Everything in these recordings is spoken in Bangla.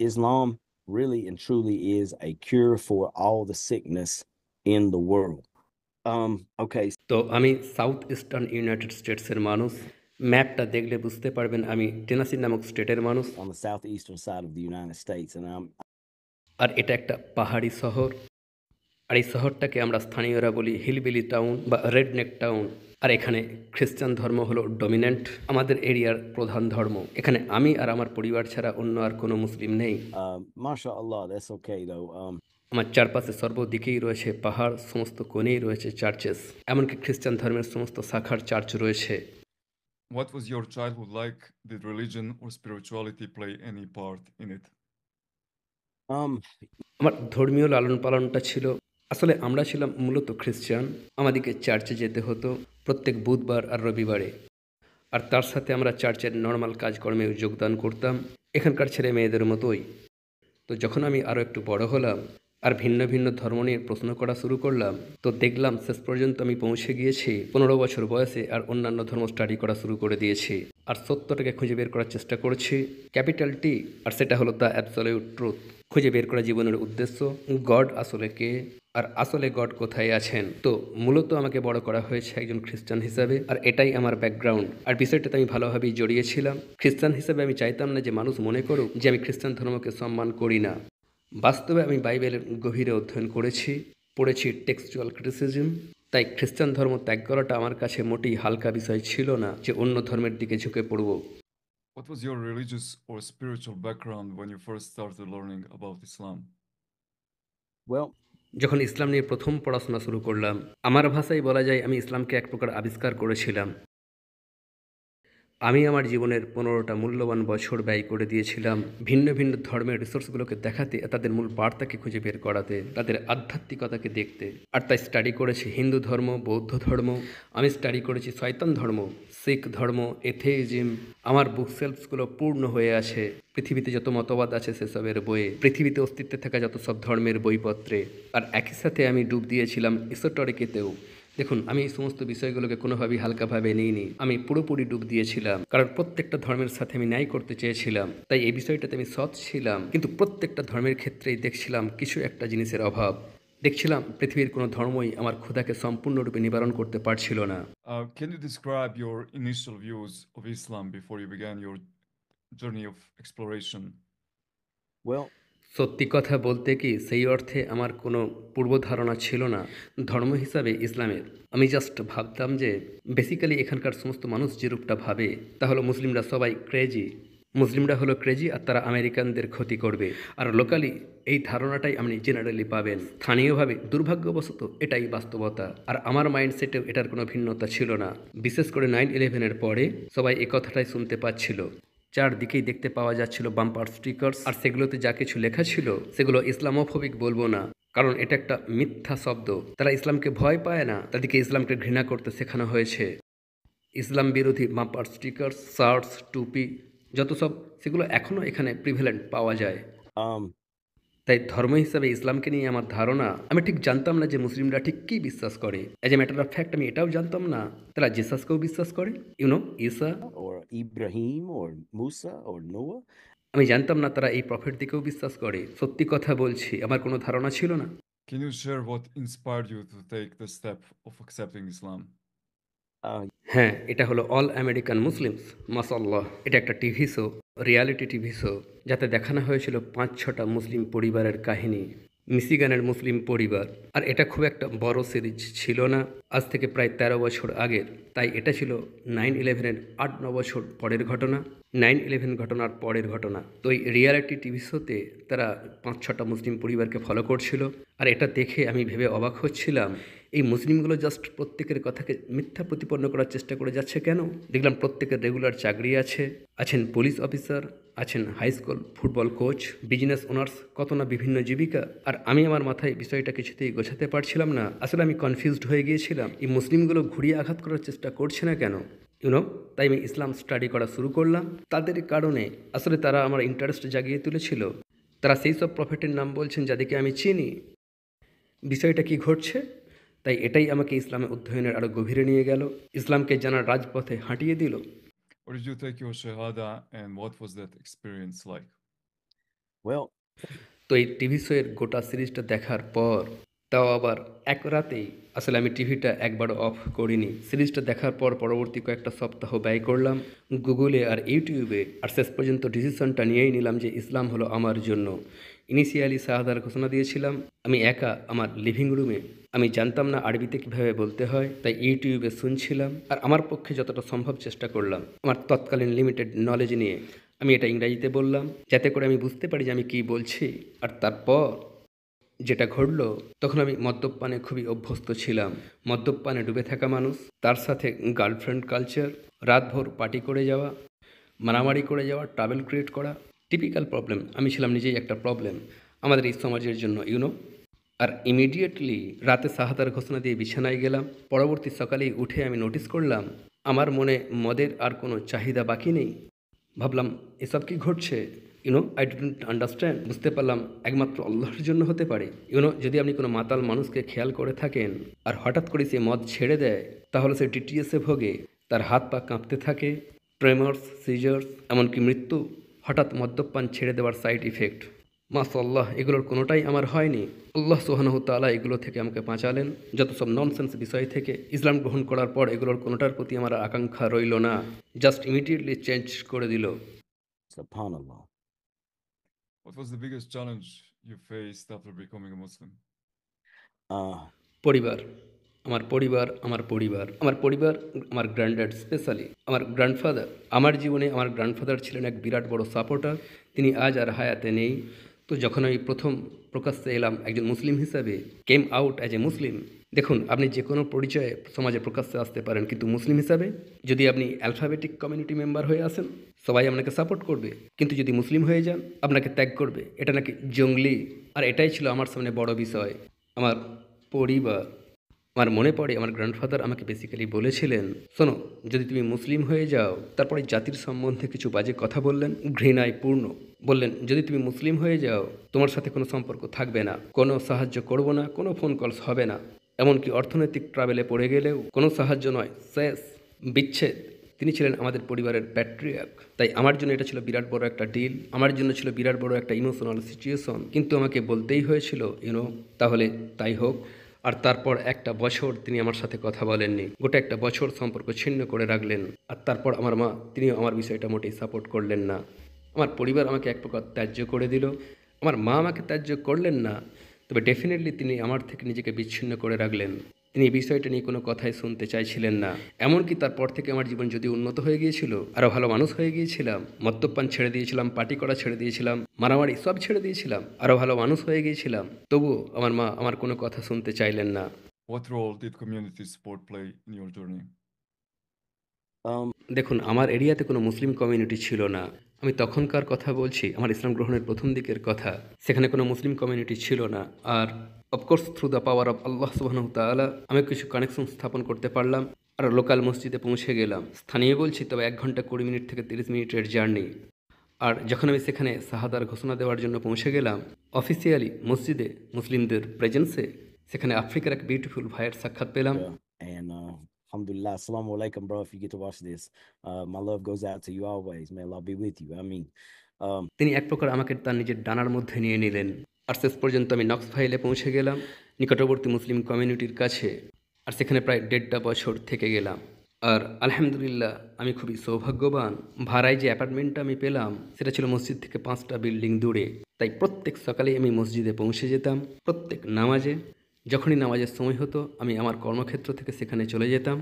Islam really and truly is a cure for all the sickness in the world. Okay, তো আমি সাউথ ইস্টার্ন ইউনাইটেড স্টেটসের মানুষ। ম্যাপটা দেখলে বুঝতে পারবেন আমি টেনাসি নামক স্টেটের মানুষ। on the southeastern side of the United States, and আর এটা একটা পাহাড়ি শহর। আর এই শহরটাকে আমরা স্থানীয়রা বলি হিলবিলি টাউন বা রেডনেক টাউন। আর এখানে খ্রিস্টান ধর্ম হলো ডমিন্যান্ট, আমাদের এরিয়ার প্রধান ধর্ম। এখানে আমি আর আমার পরিবার ছাড়া অন্য আর কোনো মুসলিম নেই। mashallah, that's okay though. আমার চারপাশে সর্বদিকেই রয়েছে পাহাড়, সমস্ত কোণেই রয়েছে চার্চেস, এমনকি খ্রিস্টান ধর্মের সমস্ত শাখার চার্চ রয়েছে। What was your childhood like? Did religion or spirituality play any part in it? Um, আমার ধর্মীয় লালন পালনটা ছিল, আসলে আমরা ছিলাম মূলত খ্রিস্টান। আমাদেরকে চার্চে যেতে হতো প্রত্যেক বুধবার আর রবিবারে। আর তার সাথে আমরা চার্চের নর্মাল কাজকর্মেও যোগদান করতাম, এখানকার ছেলে মেয়েদের মতোই। তো যখন আমি আরও একটু বড় হলাম আর ভিন্ন ভিন্ন ধর্ম নিয়ে প্রশ্ন করা শুরু করলাম, তো দেখলাম শেষ পর্যন্ত আমি পৌঁছে গিয়েছি 15 বছর বয়সে আর অন্যান্য ধর্ম স্টাডি করা শুরু করে দিয়েছি। আর সত্যটাকে খুঁজে বের করার চেষ্টা করছি, ক্যাপিটাল টি, আর সেটা হলো দ্য অ্যাবসলিউট ট্রুথ। খুঁজে বের করা জীবনের উদ্দেশ্য, গড আসলে কে, আর আসলে গড কোথায় আছেন। তো মূলত আমাকে বড় করা হয়েছে একজন খ্রিস্টান হিসাবে, আর এটাই আমার ব্যাকগ্রাউন্ড। আর বিষয়টাতে আমি ভালোভাবেই জড়িয়েছিলাম। খ্রিস্টান হিসাবে আমি চাইতাম না যে মানুষ মনে করুক যে আমি খ্রিস্টান ধর্মকে সম্মান করি না। বাস্তবে আমি বাইবেলের গভীরে অধ্যয়ন করেছি, পড়েছি টেক্সচুয়াল ক্রিটিসিজম। তাই খ্রিস্টান ধর্ম ত্যাগ করাটা আমার কাছে মোটেই হালকা বিষয় ছিল না যে অন্য ধর্মের দিকে ঝুঁকে পড়ব। What was your religious or spiritual background when you first started learning about Islam? well, যখন ইসলাম নিয়ে প্রথম পড়াশোনা শুরু করলাম, আমার ভাষায় বলা যায় আমি ইসলামকে এক প্রকার আবিষ্কার করেছিলাম। আমি আমার জীবনের 15টা মূল্যবান বছর ব্যয় করে দিয়েছিলাম ভিন্ন ভিন্ন ধর্মের রিসোর্সগুলোকে দেখাতে, তাদের মূল বার্তাকে খুঁজে বের করাতে, তাদের আধ্যাত্মিকতাকে দেখতে। আর তাই স্টাডি করেছি হিন্দু ধর্ম, বৌদ্ধ ধর্ম, আমি স্টাডি করেছি শয়তান ধর্ম, শিখ ধর্ম, এথেইজম। আমার বুক সেলফসগুলো পূর্ণ হয়ে আছে পৃথিবীতে যত মতবাদ আছে সেসবের বইয়ে, পৃথিবীতে অস্তিত্বে থাকা যত সব ধর্মের বইপত্রে। আর একই সাথে আমি ডুব দিয়েছিলাম ইসোটরিকেতেও। দেখুন, আমি এই সমস্ত বিষয়গুলোকে কোনোভাবেই হালকাভাবে নিইনি, আমি পুরোপুরি ডুব দিয়েছিলাম। কারণ প্রত্যেকটা ধর্মের সাথে আমি ন্যায় করতে চেয়েছিলাম, তাই এই বিষয়টাতে আমি সৎ ছিলাম। কিন্তু প্রত্যেকটা ধর্মের ক্ষেত্রেই দেখছিলাম কিছু একটা জিনিসের অভাব। দেখছিলাম পৃথিবীর কোনো ধর্মই আমার ক্ষুধাকে সম্পূর্ণরূপে নিবারণ করতে পারছিল না। Can you describe your initial views of Islam before you began your journey of exploration? well, সত্যি কথা বলতে কি, সেই অর্থে আমার কোনো পূর্বধারণা ছিল না ধর্ম হিসাবে ইসলামের। আমি জাস্ট ভাবতাম যে বেসিক্যালি এখানকার সমস্ত মানুষ যে রূপটা ভাবে তা হলো মুসলিমরা সবাই ক্রেজি, মুসলিমরা হলো ক্রেজি আর তারা আমেরিকানদের ক্ষতি করবে। আর লোকালি এই ধারণাটাই আপনি জেনারেলি পাবেন, স্থানীয়ভাবে দুর্ভাগ্যবশত এটাই বাস্তবতা। আর আমার মাইন্ডসেটেও এটার কোনো ভিন্নতা ছিল না। বিশেষ করে 9/11-এর পরে সবাই এ কথাটাই শুনতে পাচ্ছিল। চারদিকেই দেখতে পাওয়া যাচ্ছিল বাম্পার স্টিকার্স, আর সেগুলোতে যা কিছু লেখা ছিল সেগুলো ইসলামোফোবিক বলবো না, কারণ এটা একটা মিথ্যা শব্দ। তারা ইসলামকে ভয় পায় না, তাদেরকে ইসলামকে ঘৃণা করতে শেখানো হয়েছে। ইসলাম বিরোধী বাম্পার স্টিকার্স, শার্টস, টুপি, যত সব, সেগুলো এখনও এখানে প্রিভেলেন্ট পাওয়া যায়। um, তাই ধর্ম হিসাবে ইসলামকে নিয়ে আমার ধারণা, আমি ঠিক জানতাম না যে মুসলিমরা ঠিক কী বিশ্বাস করে। As a matter of fact আমি এটাও জানতাম না তারা জেসাসকেও বিশ্বাস করে, ঈসা। or Ibrahim or Musa or Noah. আমি জানতাম না তারা এই প্রফেট দিকেও বিশ্বাস করে। সত্যি কথা বলছি, আমার কোনো ধারণা ছিল না। Can you share what inspired you to take the step of accepting Islam? Uh, হ্যাঁ, এটা হলো অল আমেরিকান মুসলিমস, মাশাআল্লাহ। এটা একটা TV show, reality TV show, যাতে দেখানো হয়েছিল 5-6টা মুসলিম পরিবারের কাহিনী, মিশিগানের মুসলিম পরিবার। আর এটা খুব একটা বড় সিরিজ ছিল না, আজ থেকে প্রায় 13 বছর আগের। তাই এটা ছিল 9/11-এর 8-9 বছর পরের ঘটনা, 9/11 ঘটনার পরের ঘটনা। তো এই রিয়ালিটি টিভি শোতে তারা 5-6টা মুসলিম পরিবারকে ফলো করছিল। আর এটা দেখে আমি ভেবে অবাক হচ্ছিলাম, এই মুসলিমগুলো জাস্ট প্রত্যেকের কথাকে মিথ্যা প্রতিপন্ন করার চেষ্টা করে যাচ্ছে কেন। দেখলাম প্রত্যেকের রেগুলার চাকরি আছে, আছেন পুলিশ অফিসার, আছেন high school football coach, business owners, কত না বিভিন্ন জীবিকা। আর আমি আমার মাথায় বিষয়টা কিছুতেই গোছাতে পারছিলাম না। আসলে আমি কনফিউজড হয়ে গিয়েছিলাম, এই মুসলিমগুলো ঘুরিয়ে আঘাত করার চেষ্টা করছে না কেন। তাই আমি ইসলাম স্টাডি করা শুরু করলাম। তাদের কারণে আসলে তারা আমার ইন্টারেস্ট জাগিয়ে তুলেছিল। তারা সেই সব প্রফেটের নাম বলছেন যাদেরকে আমি চিনি। বিষয়টা কি ঘটছে, তাই এটাই আমাকে ইসলামে অধ্যয়নের আরও গভীরে নিয়ে গেল, ইসলামকে জানার রাজপথে হাঁটিয়ে দিল। Or did you take your Shahada and what was that experience like? Well, তো এই টিভি শোয়ের গোটা সিরিজটা দেখার পর তাও আবার এক রাতেই আসলে আমি টিভিটা একবারও অফ করিনি। সিরিজটা দেখার পর পরবর্তী কয়েকটা সপ্তাহ ব্যয় করলাম গুগলে আর ইউটিউবে, আর শেষ পর্যন্ত ডিসিশনটা নিয়েই নিলাম যে ইসলাম হলো আমার জন্য। ইনিশিয়ালি শাহাদার ঘোষণা দিয়েছিলাম আমি একা আমার লিভিং রুমে। আমি জানতাম না আরবিতে কিভাবে বলতে হয়, তাই ইউটিউবে শুনছিলাম আর আমার পক্ষে যতটা সম্ভব চেষ্টা করলাম আমার তৎকালীন লিমিটেড নলেজ নিয়ে আমি এটা ইংরাজিতে বললাম, যাতে করে আমি বুঝতে পারি যে আমি কী বলছি। আর তারপর যেটা ঘটলো, তখন আমি মদ্যপানে খুবই অভ্যস্ত ছিলাম। মদ্যপানে ডুবে থাকা মানুষ, তার সাথে গার্লফ্রেন্ড কালচার, রাতভর পার্টি করে যাওয়া, মারামারি করে যাওয়া, ট্রাভেল ক্রিয়েট করা, টিপিক্যাল প্রবলেম। আমি ছিলাম নিজেই একটা প্রবলেম আমাদের এই সমাজের জন্য, আর ইমিডিয়েটলি রাতে শাহাদার ঘোষণা দিয়ে বিছানায় গেলাম। পরবর্তী সকালেই উঠে আমি নোটিস করলাম আমার মনে মদের আর কোনো চাহিদা বাকি নেই। ভাবলাম এসব কি ঘটছে, আই ডিডন্ট আন্ডারস্ট্যান্ড। বুঝতে পারলাম একমাত্র আল্লাহর জন্য হতে পারে। যদি আপনি কোনো মাতাল মানুষকে খেয়াল করে থাকেন আর হঠাৎ করে সে মদ ছেড়ে দেয়, তাহলে সে ডিটিএসে ভোগে, তার হাত পা কাঁপতে থাকে, ট্রেমার্স, সিজার্স, এমনকি মৃত্যু। হঠাৎ মদ্যপান ছেড়ে দেওয়ার সাইড ইফেক্ট, মাশাআল্লাহ, এগুলোর কোনোটাই আমার হয়নি। আল্লাহ সুবহানাহু তাআলা এগুলো থেকে আমাকে বাঁচালেন। যত সব ননসেন্স বিষয় থেকে ইসলাম গ্রহণ করার পর এগুলোর কোনোটার প্রতি আমার আকাঙ্ক্ষা রইল না, জাস্ট ইমিডিয়েটলি চেঞ্জ করে দিল। subhanallah. What was the biggest challenge you faced after becoming a Muslim? Uh, পরিবার, আমার গ্র্যান্ডড্যাড, স্পেশালি আমার গ্র্যান্ডফাদার। আমার জীবনে আমার গ্র্যান্ডফাদার ছিলেন এক বিরাট বড় সাপোর্টার। তিনি আজ আর হায়াতে নেই। তো যখন আমি প্রথম প্রকাশ্যে এলাম একজন মুসলিম হিসাবে, কেম আউট অ্যাজ এ মুসলিম। দেখুন, আপনি যে কোনো পরিচয়ে সমাজে প্রকাশ্যে আসতে পারেন, কিন্তু মুসলিম হিসাবে যদি আপনি অ্যালফাবেটিক কমিউনিটি মেম্বার হয়ে আসেন, সবাই আপনাকে সাপোর্ট করবে, কিন্তু যদি মুসলিম হয়ে যান আপনাকে ত্যাগ করবে। এটা নাকি জঙ্গলি। আর এটাই ছিল আমার সামনে বড় বিষয়, আমার পরিবার। আমার মনে পড়ে আমার গ্র্যান্ডফাদার আমাকে বেসিক্যালি বলেছিলেন, শোনো, যদি তুমি মুসলিম হয়ে যাও, তারপরে জাতির সম্বন্ধে কিছু বাজে কথা বললেন, ঘৃণায় পূর্ণ। বললেন, যদি তুমি মুসলিম হয়ে যাও, তোমার সাথে কোনো সম্পর্ক থাকবে না, কোনো সাহায্য করব না, কোনো ফোন কলস হবে না, এমনকি অর্থনৈতিক ট্রাভেলে পড়ে গেলেও কোনো সাহায্য নয়, শেষ, বিচ্ছেদ। তিনি ছিলেন আমাদের পরিবারের প্যাট্রিয়ার্ক। তাই আমার জন্য এটা ছিল বিরাট বড় একটা ডিল, আমার জন্য ছিল বিরাট বড় একটা ইমোশনাল সিচুয়েশন। কিন্তু আমাকে বলতেই হয়েছিল, তাহলে তাই হোক। আর তারপর একটা বছর তিনি আমার সাথে কথা বলেননি, গোটা একটা বছর সম্পর্ক ছিন্ন করে রাখলেন। আর তারপর আমার মা, তিনিও আমার বিষয়টা মোটেই সাপোর্ট করলেন না। আমার পরিবার আমাকে এক প্রকার ত্যায্য করে দিল। আমার মা আমাকে ত্যায্য করলেন না, তবে ডেফিনেটলি তিনি আমার থেকে নিজেকে বিচ্ছিন্ন করে রাখলেন। তিনি এই বিষয়টা নিয়ে কোনো কথাই শুনতে চাইছিলেন না। এমনকি তারপর থেকে আমার জীবন যদি উন্নত হয়ে গিয়েছিল, আরও ভালো মানুষ হয়ে গিয়েছিলাম, মদ্যপান ছেড়ে দিয়েছিলাম, পার্টি করা ছেড়ে দিয়েছিলাম, মারামারি সব ছেড়ে দিয়েছিলাম, আরও ভালো মানুষ হয়ে গিয়েছিলাম, তবুও আমার মা আমার কোনো কথা শুনতে চাইলেন না। What role did community support play in your journey? দেখুন, আমার এরিয়াতে কোনো মুসলিম কমিউনিটি ছিল না। আমি তখনকার কথা বলছি, আমার ইসলাম গ্রহণের প্রথম দিকের কথা। সেখানে কোনো মুসলিম কমিউনিটি ছিল না। আর of course through the power of Allah সুবহানাহু তাআলা আমি কিছু কানেকশন স্থাপন করতে পারলাম আর লোকাল মসজিদে পৌঁছে গেলাম। স্থানীয় বলছি, তবে 1 ঘন্টা 20 মিনিট থেকে 30 মিনিটের জার্নি। আর যখন আমি সেখানে শাহাদার ঘোষণা দেওয়ার জন্য পৌঁছে গেলাম, অফিসিয়ালি মসজিদে মুসলিমদের প্রেজেন্সে, সেখানে আফ্রিকার এক বিউটিফুল ভাইয়ের সাক্ষাৎ পেলাম। and alhamdulillah, assalamu alaikum, bro. If you get to watch this, my love goes out to you always. May Allah be with you. তিনি এক প্রকার আমাকে তার নিজের ডানার মধ্যে নিয়ে নিলেন। আর শেষ পর্যন্ত আমি নক্সভাইলে পৌঁছে গেলাম, নিকটবর্তী মুসলিম কমিউনিটির কাছে। আর সেখানে প্রায় 1.5 বছর থেকে গেলাম। আর আলহামদুলিল্লাহ, আমি খুবই সৌভাগ্যবান। ভাড়ায় যে অ্যাপার্টমেন্টটা আমি পেলাম, সেটা ছিল মসজিদ থেকে 5টা বিল্ডিং দূরে। তাই প্রত্যেক সকালেই আমি মসজিদে পৌঁছে যেতাম, প্রত্যেক নামাজে। যখনই নামাজের সময় হতো, আমি আমার কর্মক্ষেত্র থেকে সেখানে চলে যেতাম।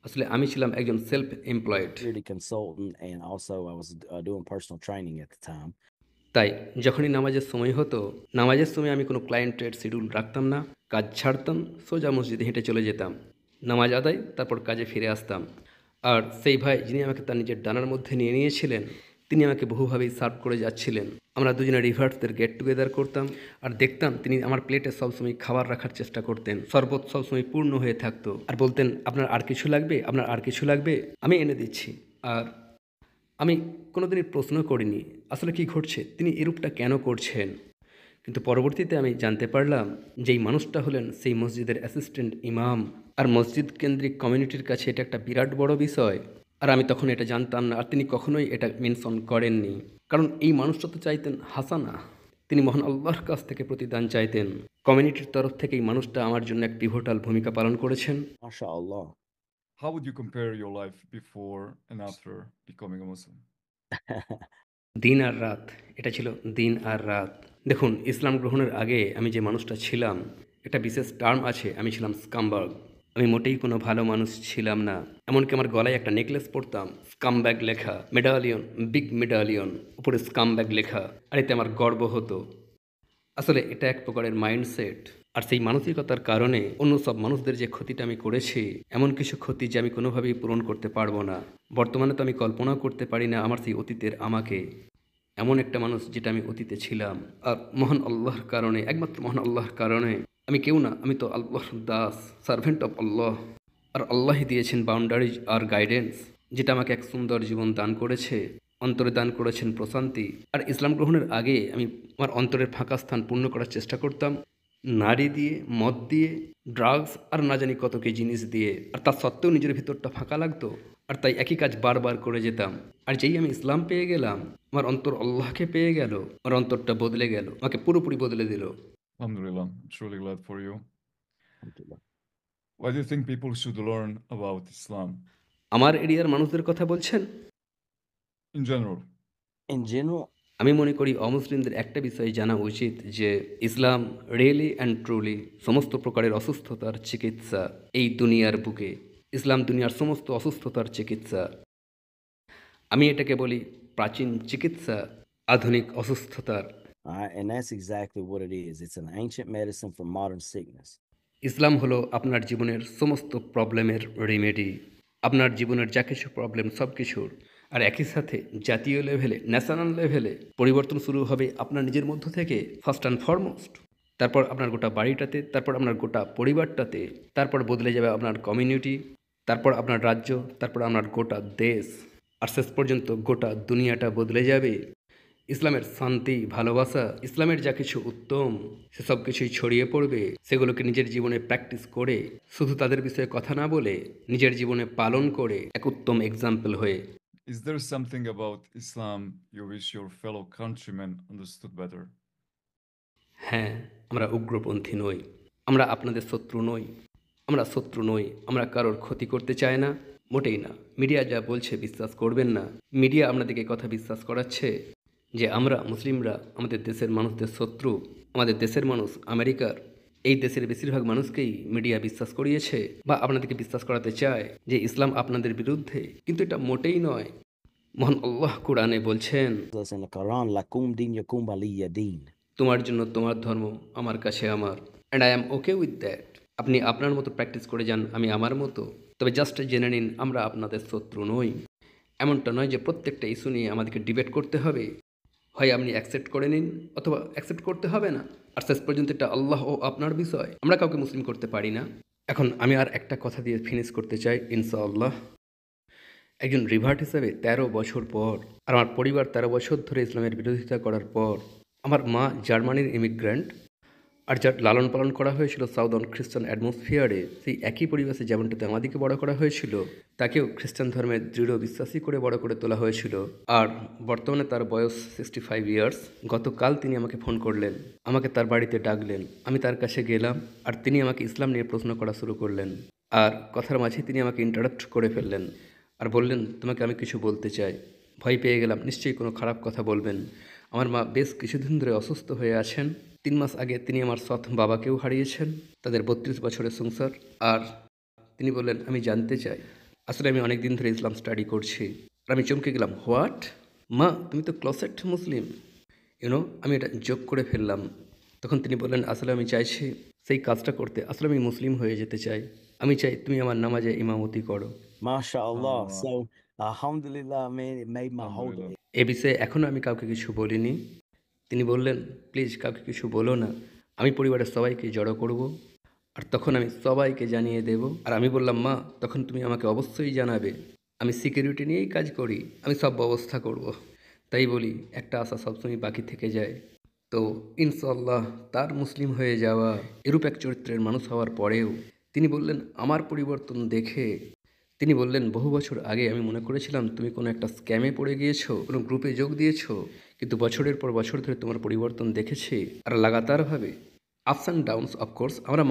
আসলে আমি ছিলাম একজন self employed security consultant, and also I was doing personal training at the time. তাই যখনই নামাজের সময় হতো, নামাজের সময় আমি কোনো ক্লায়েন্টের শিডিউল রাখতাম না, কাজ ছাড়তাম, সোজা মসজিদে হেঁটে চলে যেতাম, নামাজ আদায়, তারপর কাজে ফিরে আসতাম। আর সেই ভাই যিনি আমাকে তার নিজের ডানার মধ্যে নিয়ে নিয়েছিলেন, তিনি আমাকে বহুভাবেই সার্ভ করে যাচ্ছিলেন। আমরা দুজনে রিভার্সদের গেট টুগেদার করতাম আর দেখতাম তিনি আমার প্লেটে সবসময় খাবার রাখার চেষ্টা করতেন। শরবত সবসময় পূর্ণ হয়ে থাকতো আর বলতেন, আপনার আর কিছু লাগবে, আপনার আর কিছু লাগবে, আমি এনে দিচ্ছি। আর আমি কোনোদিনই প্রশ্ন করিনি আসলে কি ঘটছে, তিনি এরূপটা কেন করছেন। কিন্তু পরবর্তীতে আমি জানতে পারলাম যেই মানুষটা হলেন সেই মসজিদের অ্যাসিস্ট্যান্ট ইমাম। আর মসজিদ কেন্দ্রিক কমিউনিটির কাছে এটা একটা বিরাট বড় বিষয়। আর আমি তখন এটা জানতাম না, আর তিনি কখনোই এটা মেনশন করেননি, কারণ এই মানুষটা তো চাইতেন হাসানা, তিনি মহান আল্লাহর কাছ থেকে প্রতিদান চাইতেন। কমিউনিটির তরফ থেকেই মানুষটা আমার জন্য এক পিভটাল ভূমিকা পালন করেছেন। MashaAllah. How would you compare your life before and after becoming a Muslim? দিন আর রাত, এটা ছিল দিন আর রাত। দেখুন, ইসলাম গ্রহণের আগে আমি যে মানুষটা ছিলাম, একটা বিশেষ টার্ম আছে, আমি ছিলাম স্কামবার্গ। আমি মোটেই কোনো ভালো মানুষ ছিলাম না। এমনকি আমার গলায় একটা নেকলেস পরতাম, স্কামব্যাগ লেখা, মেডালিয়ন, বিগ মেডালিয়ন, উপরে স্কামব্যাগ লেখা, আর এতে আমার গর্ব হতো। আসলে এটা এক প্রকারের মাইন্ডসেট, আর সেই মানসিকতার কারণে অন্য সব মানুষদের যে ক্ষতিটা আমি করেছি, এমন কিছু ক্ষতি যে আমি কোনোভাবেই পূরণ করতে পারবো না। বর্তমানে তো আমি কল্পনাও করতে পারি না আমার সেই অতীতের আমাকে, এমন একটা মানুষ যেটা আমি অতীতে ছিলাম। আর মহান আল্লাহর কারণে, একমাত্র মহান আল্লাহর কারণে, আমি কেউ না, আমি তো আল্লাহর দাস, সার্ভেন্ট অফ আল্লাহ। আর আল্লাহই দিয়েছেন বাউন্ডারিজ আর গাইডেন্স, যেটা আমাকে এক সুন্দর জীবন দান করেছে, অন্তরে দান করেছেন প্রশান্তি। আর ইসলাম গ্রহণের আগে আমি আমার অন্তরের ফাঁকা স্থান পূর্ণ করার চেষ্টা করতাম নারী দিয়ে, মদ দিয়ে, ড্রাগস আর না জানি কত কি জিনিস দিয়ে। আর তার সত্ত্বেও নিজের ভিতরটা ফাঁকা লাগতো, আর তাই একই কাজ বারবার করে যেতাম। আর যেই আমি ইসলাম পেয়ে গেলাম, আমার অন্তর আল্লাহকে পেয়ে গেল, আমার অন্তরটা বদলে গেল, আমাকে পুরোপুরি বদলে দিল। Alhamdulillah, I'm truly glad for you. Alhamdulillah. Why do you think people should learn about Islam আমার এরিয়ার মানুষদের কথা বলছেন? in general? In general, আমি মনে করি অমুসলিমদের একটা বিষয় জানা উচিত যে ইসলাম রিয়েলি অ্যান্ড ট্রুলি সমস্ত প্রকারের অসুস্থতার চিকিৎসা। এই দুনিয়ার বুকে ইসলাম দুনিয়ার সমস্ত অসুস্থতার চিকিৎসা। আমি এটাকে বলি প্রাচীন চিকিৎসা আধুনিক অসুস্থতার। and that's exactly what it is. It's an ancient medicine for modern sickness. ইসলাম হলো আপনার জীবনের সমস্ত প্রবলেমের রেমেডি, আপনার জীবনের যা কিছু প্রবলেম সব কিছুর। আর একই সাথে জাতীয় লেভেলে, ন্যাশনাল লেভেলে পরিবর্তন শুরু হবে আপনার নিজের মধ্য থেকে, ফার্স্ট অ্যান্ড ফরমোস্ট। তারপর আপনার গোটা বাড়িটাতে, তারপর আপনার গোটা পরিবারটাতে, তারপর বদলে যাবে আপনার কমিউনিটি, তারপর আপনার রাজ্য, তারপর আপনার গোটা দেশ, আর শেষ পর্যন্ত গোটা দুনিয়াটা বদলে যাবে। ইসলামের শান্তি, ভালোবাসা, ইসলামের যা কিছু উত্তম, সেসব কিছুই ছড়িয়ে পড়বে। সেগুলোকে নিজের জীবনে প্র্যাকটিস করে, শুধু তাদের বিষয়ে কথা না বলে, নিজের জীবনে পালন করে এক উত্তম এক্সাম্পল হয়ে। Is there something about Islam you wish your fellow countrymen understood better? হ্যাঁ, আমরা উগ্রপন্থী নই, আমরা আপনাদের শত্রু নই, আমরা শত্রু নই, আমরা কারোর ক্ষতি করতে চাই না, মোটেই না। মিডিয়া যা বলছে বিশ্বাস করবেন না। মিডিয়া আপনাদেরকে কথা বিশ্বাস করাচ্ছে যে আমরা মুসলিমরা আমাদের দেশের মানুষদের শত্রু। আমাদের দেশের মানুষ আমেরিকার, এই দেশের বেশিরভাগ মানুষকেই মিডিয়া বিশ্বাস করিয়েছে বা আপনাদেরকে বিশ্বাস করাতে চায় যে ইসলাম আপনাদের বিরুদ্ধে, কিন্তু এটা মোটেই নয়। মহান আল্লাহ কোরআনে বলছেন, Us in the Quran, lakum dinukum waliya din. তোমার জন্য তোমার ধর্ম, আমার কাছে আমার, and I am okay with that. আপনি আপনার মতো প্র্যাকটিস করে যান, আমি আমার মতো। তবে জাস্ট জেনে নিন, আমরা আপনাদের শত্রু নই। এমনটা নয় যে প্রত্যেকটা ইস্যু নিয়ে আমাদেরকে ডিবেট করতে হবে। হয় আপনি অ্যাকসেপ্ট করে নিন, অথবা অ্যাকসেপ্ট করতে হবে না। আর শেষ পর্যন্ত এটা আল্লাহ ও আপনার বিষয়, আমরা কাউকে মুসলিম করতে পারি না। এখন আমি আর একটা কথা দিয়ে ফিনিশ করতে চাই, ইনশাআল্লাহ। একজন রিভার্ট হিসেবে 13 বছর পর, আর আমার পরিবার 13 বছর ধরে ইসলামের বিরোধিতা করার পর, আমার মা জার্মানির ইমিগ্র্যান্ট, আর যার লালন পালন করা হয়েছিল সাউদার্ন খ্রিস্টান অ্যাটমসফিয়ারে, সেই একই পরিবেশে যেমনটাতে আমাদেরকে বড় করা হয়েছিল, তাকেও খ্রিস্টান ধর্মের দৃঢ় বিশ্বাসী করে বড় করে তোলা হয়েছিল। আর বর্তমানে তার বয়স 65 ইয়ার্স। গতকাল তিনি আমাকে ফোন করলেন, আমাকে তার বাড়িতে ডাকলেন, আমি তার কাছে গেলাম, আর তিনি আমাকে ইসলাম নিয়ে প্রশ্ন করা শুরু করলেন। আর কথার মাঝে তিনি আমাকে ইন্টারাপ্ট করে ফেললেন আর বললেন, তোমাকে আমি কিছু বলতে চাই। ভয় পেয়ে গেলাম, নিশ্চয়ই কোনো খারাপ কথা বলবেন। আমার মা বেশ কিছুদিন ধরে অসুস্থ হয়ে আছেন। 3 মাস আগে তিনি আমার সৎ বাবাকেও হারিয়েছেন, তাদের 32 বছরের সংসার। আর তিনি বললেন, আমি জানতে চাই, আসলে আমি অনেক দিন ধরে ইসলাম স্টাডি করছি। আর আমি চমকে গেলাম, হোয়াট মা, তুমি তো ক্লোসেট মুসলিম, আমি এটা যোগ করে ফেললাম। তখন তিনি বললেন, আসলে আমি চাইছি সেই কাজটা করতে, আসলে আমি মুসলিম হয়ে যেতে চাই। আমি চাই তুমি আমার নামাজে ইমামতি করো। MashaAllah. Ah, So, alhamdulillah, man, it made my whole alhamdulillah. day. এ বিষয়ে এখনও আমি কাউকে কিছু বলিনি। তিনি বললেন, প্লিজ কাউকে কিছু বলো না, আমি পরিবারের সবাইকে জড়ো করব, আর তখন আমি সবাইকে জানিয়ে দেব। আর আমি বললাম, মা, তখন তুমি আমাকে অবশ্যই জানাবে, আমি সিকিউরিটি নিয়েই কাজ করি, আমি সব ব্যবস্থা করব। তাই বলি, একটা আশা সবসময় বাকি থেকে যায়। তো ইনশাআল্লাহ তার মুসলিম হয়ে যাওয়া, এরূপ এক চরিত্রের মানুষ হওয়ার পরেও তিনি বললেন আমার পরিবর্তন দেখে, তিনি বললেন, বহু বছর আগে আমি মনে করেছিলাম তুমি কোনো একটা স্ক্যামে পড়ে গিয়েছো, কোনো গ্রুপে যোগ দিয়েছো, কিন্তু বছরের পর বছর ধরে তোমার পরিবর্তন দেখেছি আর লাগাতারভাবে আপস অ্যান্ড ডাউনস অফকোর্স আমরা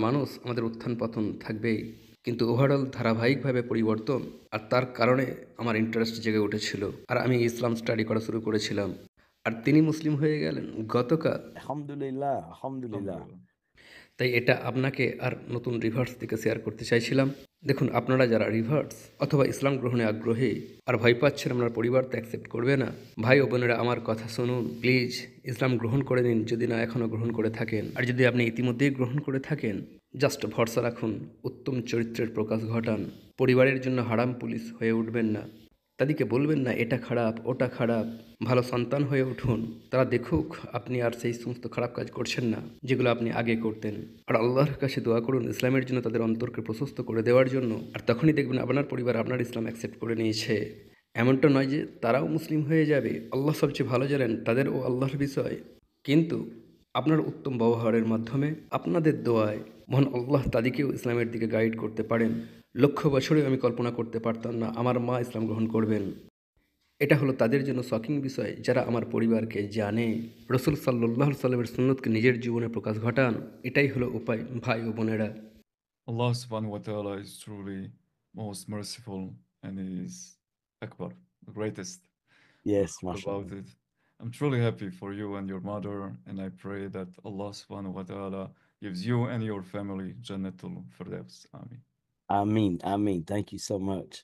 মানুষ আমাদের উত্থান পতন থাকবেই, কিন্তু ওভারঅল ধারাবাহিকভাবে পরিবর্তন। আর তার কারণে আমার ইন্টারেস্ট জেগে উঠেছিল আর আমি ইসলাম স্টাডি করা শুরু করেছিলাম। আর তিনি মুসলিম হয়ে গেলেন গতকাল। Alhamdulillah, alhamdulillah. Alhamdulillah. তাই এটা আপনাকে আর নতুন রিভার্স থেকে শেয়ার করতে চাইছিলাম। দেখুন, আপনারা যারা রিভার্স অথবা ইসলাম গ্রহণে আগ্রহী আর ভয় পাচ্ছেন আপনার পরিবার তো অ্যাকসেপ্ট করবে না, ভাই ও বোনেরা আমার কথা শুনুন প্লিজ, ইসলাম গ্রহণ করে নিন যদি না এখনও গ্রহণ করে থাকেন। আর যদি আপনি ইতিমধ্যেই গ্রহণ করে থাকেন, জাস্ট ভরসা রাখুন, উত্তম চরিত্রের প্রকাশ ঘটান, পরিবারের জন্য হারাম পুলিশ হয়ে উঠবেন না, তাদেরকে বলবেন না এটা খারাপ ওটা খারাপ, ভালো সন্তান হয়ে উঠুন, তারা দেখুক আপনি আর সেই সমস্ত খারাপ কাজ করছেন না যেগুলো আপনি আগে করতেন। আর আল্লাহর কাছে দোয়া করুন ইসলামের জন্য তাদের অন্তরকে প্রশস্ত করে দেওয়ার জন্য। আর তখনই দেখবেন আপনার পরিবার আপনার ইসলাম অ্যাকসেপ্ট করে নিয়েছে। এমনটা নয় যে তারাও মুসলিম হয়ে যাবে, আল্লাহ সবচেয়ে ভালো জানেন তাদের ও আল্লাহর বিষয়। কিন্তু আপনার উত্তম ব্যবহারের মাধ্যমে আপনাদের দোয়ায় মহান আল্লাহ তাদেরকেও ইসলামের দিকে গাইড করতে পারেন। লক্ষ বছরেও আমি কল্পনা করতে পারতাম না আমার মা ইসলাম গ্রহণ করবেন। এটা হলো তাদের জন্য শকিং বিষয় যারা আমার পরিবারকে জানে। রসুল সাল্লাহ সাল্লামের সুন্নতকে নিজের জীবনে প্রকাশ ঘটান, এটাই হলো উপায় ভাই ও বোনেরা। Allah subhanahu wa ta'ala is truly most merciful and He is Akbar, the greatest. No Yes, doubt mashallah. about it. I'm truly happy for you and your mother, and I pray that Allah subhanahu wa ta'ala gives you and your family Jannatul Firdaus. Amin. I mean, thank you so much.